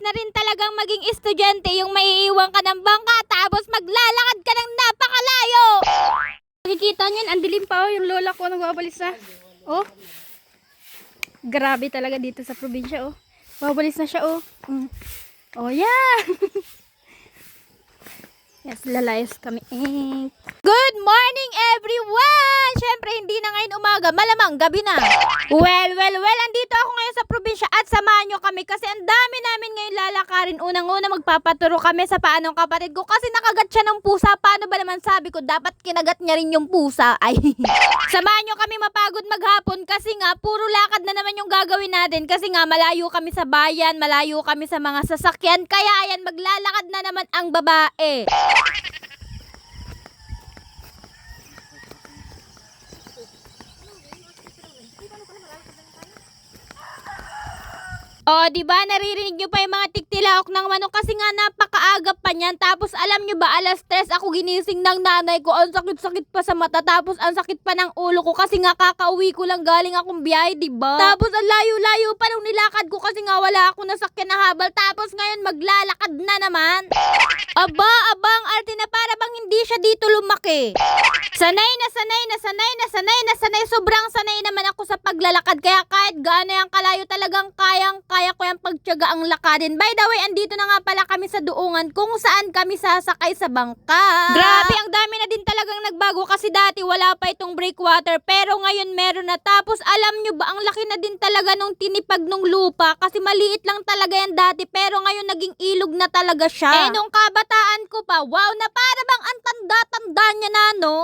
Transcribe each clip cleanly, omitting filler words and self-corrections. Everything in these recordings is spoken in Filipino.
na rin talagang maging estudyante yung maiiwan ka ng bangka tapos maglalakad ka ng napakalayo. Nakikita niyo, ang dilim pa yung lola ko nagwawalis na. Oh. Grabe talaga dito sa probinsya, oh. Wawalis na siya, oh. Oh, yeah. Yes, lalayas kami. Good morning, everyone! Syempre, hindi na ngayon umaga. Malamang, gabi na. Well, andito ako ngayon sa probinsya at samahan nyo kami kasi ang dami namin ngayon lalakarin. Unang-una, magpapaturo kami sa paanong kapatid ko kasi nakagat siya ng pusa. Paano ba naman sabi ko, dapat kinagat niya rin yung pusa. Ay, samahan nyo kami mapagod maghapon kasi nga, puro lakad na naman yung gagawin natin kasi nga, malayo kami sa bayan, malayo kami sa mga sasakyan. Kaya, ayan, maglalakad na naman ang babae. Oh, di ba naririnig niyo pa yung mga tiktilaok ng manok kasi nga napakaagap pa niyan. Tapos alam niyo ba, alas 3 ako ginising ng nanay ko. Ang sakit-sakit pa sa mata. Tapos ang sakit pa ng ulo ko kasi nga kakauwi ko lang galing akong biyahe, di ba? Tapos ang layo-layo pa nung nilakad ko kasi nga wala akong nasakyan na habal. Tapos ngayon maglalakad na naman. Aba, ang arte na para bang hindi siya dito lumaki. Sanay na sanay. Sobrang sanay naman ako sa paglalakad. Kaya kahit gaano yung kalayo talagang kaya ko yung pagtiyaga ang lakadin. By the way, andito na nga pala kami sa Duungan kung saan kami sasakay sa bangka. Grabe, ang dami na din talagang nagbago kasi dati wala pa itong breakwater pero ngayon meron na. Tapos alam nyo ba, ang laki na din talaga nung tinipag nung lupa kasi maliit lang talaga yan dati pero ngayon naging ilog na talaga siya. Nung kabataan ko pa, wow, na para bang ang tanda-tanda niya na, no?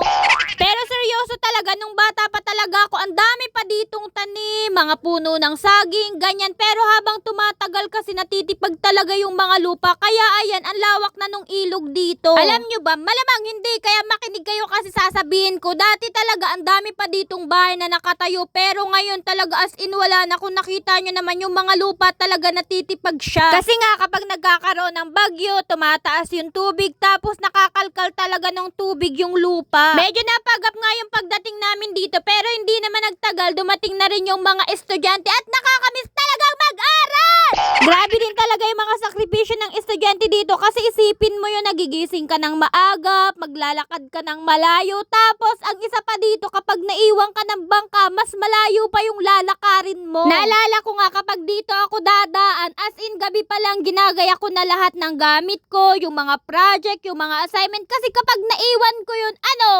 Pero seryoso talaga, nung bata pa talaga ako, ang dami pa ditong tanim, mga puno ng saging, ganyan. Pero habang tumatagal kasi natitipag talaga yung mga lupa. Kaya ayan, ang lawak na nung ilog dito. Alam nyo ba, malamang hindi, kaya makinig kayo kasi sasabihin ko. Dati talaga, ang dami pa ditong bahay na nakatayo. Pero ngayon talaga as in wala na. Kung nakita nyo naman yung mga lupa talaga natitipag siya. Kasi nga kapag nagkakaroon ng bagyo, tumataas yung tubig. Tapos nakakalkal talaga ng tubig yung lupa. Medyo napagap nga yung pagdating namin dito. Pero hindi naman nagtagal, dumating na rin yung mga estudyante at nakakamiss talagang mag-aral! Grabe din talaga yung mga sakripisyo ng estudyante dito kasi isipin mo yun, nagigising ka ng maagap, maglalakad ka ng malayo, tapos ang isa pa dito kapag naiwan ka ng bangka, mas malayo pa yung lalakarin mo. Naalala ko nga kapag dito ako dadaan, as in gabi pa lang ginagaya ko na lahat ng gamit ko, yung mga project, yung mga assignment, kasi kapag naiwan ko yun,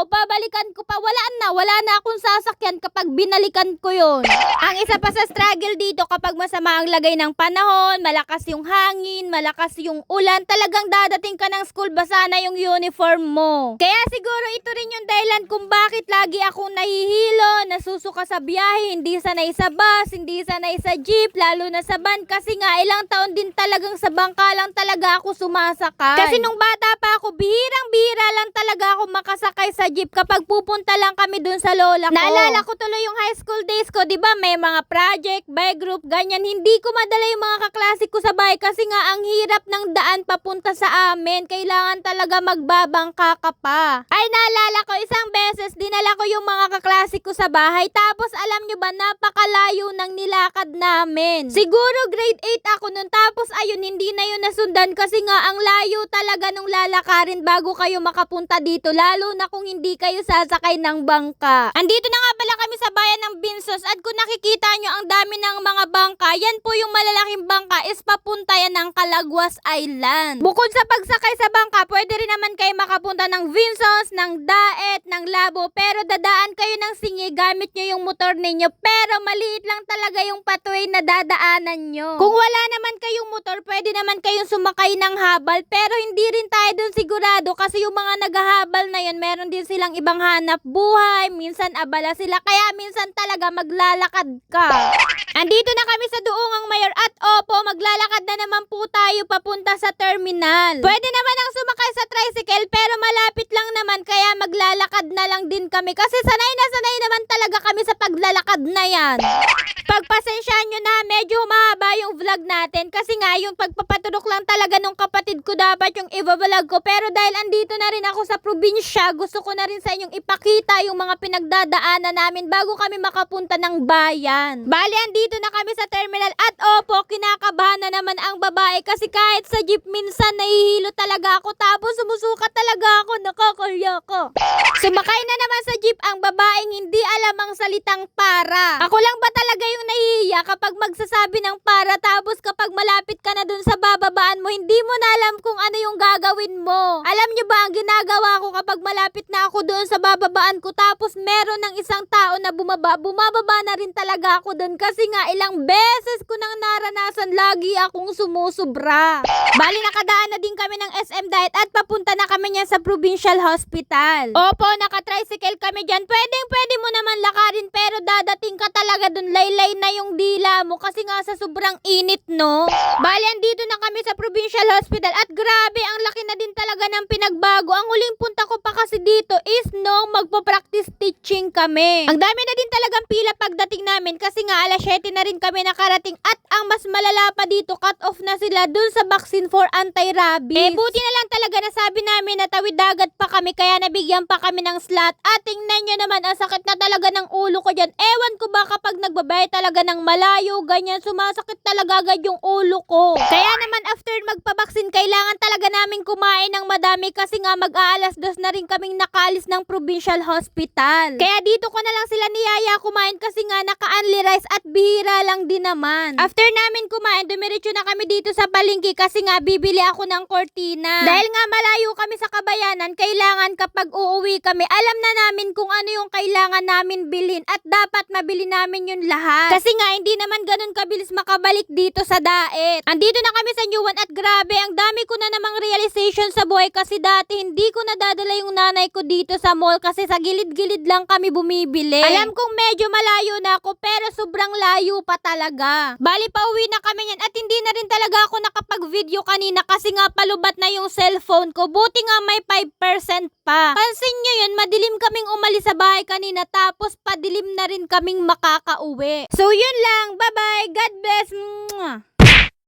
babalikan ko pa, wala na akong sasakyan kapag binalikan ko yun. Ang isa pa sa struggle dito kapag masama ang lagay ng panahon, malakas yung hangin, malakas yung ulan, talagang dadating ka ng school, basa na yung uniform mo. Kaya siguro ito rin yung dahilan kung bakit lagi akong nahihilo, nasusuka sa biyahe, hindi sanay sa bus, hindi sanay sa jeep, lalo na sa van, kasi nga ilang taon din talagang sa bangka lang talaga ako sumasakay. Kasi nung bata pa ako, bihirang-bihira lang talaga ako makasakay sa jeep kapag pupunta lang kami dun sa lola ko. Naalala ko tuloy yung high school days ko, di ba? May mga project, by group, ganyan. Hindi ko madala yung mga kaklase ko sa bahay kasi nga ang hirap ng daan papunta sa amin. Kailangan talaga magbabangka ka pa. Ay, naalala ko, isang beses, dinala ko yung mga kaklase ko sa bahay. Tapos, alam nyo ba, napakalayo ng nilakad namin. Siguro grade 8 ako nun. Tapos, ayun, hindi na yun nasundan kasi nga ang layo talaga nung lalakarin bago kayo makapunta dito. Lalo na kung hindi kayo sasakay ng bangka. Andito na nga pala kami sa bayan ng Binsos at kung nakikita nyo ang dami ng mga bangka, yan po yung malalaking bangka is papunta yan ng Calaguas Island. Bukod sa pagsakay sa bangka, pwede rin naman kayo makapunta ng Binsos, ng Daet, ng Labo, pero dadaan kayo ng Singi, gamit nyo yung motor ninyo, pero maliit lang talaga yung pathway na dadaanan nyo. Kung wala naman kayong motor, pwede naman kayong sumakay ng habal, pero hindi rin tayo dun sigurado kasi yung mga naghahabal na yun, meron din silang ibang hanap buhay, minsan abala sila, kaya minsan talaga maglalakad ka. Andito na kami sa Duungang Mayor at opo, maglalakad na naman po tayo papunta sa terminal. Pwede naman ang sumakay sa tricycle pero malapit lang naman kaya maglalakad na lang din kami kasi sanay naman talaga kami sa paglalakad na yan. Pagpasensyahan nyo na, medyo mahaba yung vlog natin kasi nga yung pagpapaturok lang talaga nung kapatid ko dapat yung i-vlog ko pero dahil andito na rin ako sa probinsya, gusto ko na rin sa inyong ipakita yung mga pinagdadaanan namin bago kami makapunta ng bayan. Bali, andito na kami sa terminal at opo, kinakabahan na naman ang babae kasi kahit sa jeep minsan nahihilo talaga ako tapos sumusuka talaga ako, nakakahiya ka. Sumakay na naman sa jeep ang babaeng hindi alam ang salitang para. Ako lang ba talaga yung nahihiya kapag magsasabi ng para tapos kapag malapit ka na dun sa bababaan mo, hindi mo na alam kung ano yung gagawin mo. Alam nyo ba ang ginagawa ko kapag malapit na ako doon sa bababaan ko tapos meron ng isang tao na bumababa na rin talaga ako doon kasi nga ilang beses ko nang naranasan, lagi akong sumusubra. Bali nakadaan na din kami ng SM Diet at papunta na kami niyan sa Provincial Hospital. Opo, naka-tricycle kami dyan. Pwede mo naman lakarin pero dadating ka talaga doon, laylay na yung dila mo kasi nga sa sobrang init, no? Bali andito na kami sa Provincial Hospital at grabe ang laki na din talaga ng pinagbago. Ang huling punta ko pa kasi dito is nung magpo-practice teaching kami. Ang dami na din talagang pila pagdating namin kasi nga alas 7 na rin kami nakarating at ang mas malala pa dito, cut off na sila dun sa vaccine for anti-rabies. Buti na lang talaga na sabi namin na tawid dagat pa kami kaya nabigyan pa kami ng slot at tingnan nyo naman ang sakit na talaga ng ulo ko dyan. Ewan ko ba kapag nagbabay talaga ng malayo ganyan, sumasakit talaga agad yung ulo ko. Kaya naman after magpabaksin kailangan talaga namin kumain ng madami kasi nga mag-aalas 2 na rin kaming nakaalis ng Provincial Hospital. Kaya dito ko na lang sila niyaya kumain kasi nga naka-only rice at bihira lang din naman. After namin kumain, dumiretso na kami dito sa palengke kasi nga bibili ako ng kortina. Dahil nga malayo kami sa Kabayanan, kailangan kapag uuwi kami, alam na namin kung ano yung kailangan namin bilhin at dapat mabili namin yun lahat. Kasi nga hindi naman ganun kabilis makabalik dito sa Daet. Andito na kami sa New One at grabe, ang dami ko na namang realization sa buhay kasi dati hindi ko nadadala yung nanay ko dito sa mall kasi sa gilid-gilid lang kami bumibili. Alam kong medyo malayo na ako pero sobrang layo pa talaga. Bali pauwi na kami yan at hindi na rin talaga ako nakapag-video kanina kasi nga palubat na yung cellphone ko. Buti nga may 5% pa. Pansin nyo yun, madilim kaming umalis sa bahay kanina tapos padilim na rin kaming makakauwi. So yun lang, bye bye, God bless. Mwah.